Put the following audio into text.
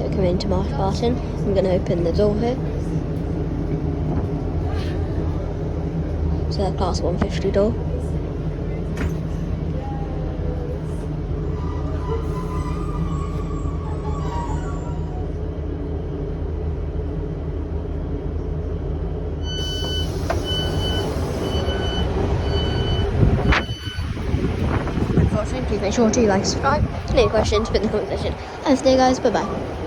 are coming into Marsh Barton. I'm going to open the door here. So the class 150 door. Please make sure to like, subscribe. Any questions, put in the comment section. And today guys, bye bye.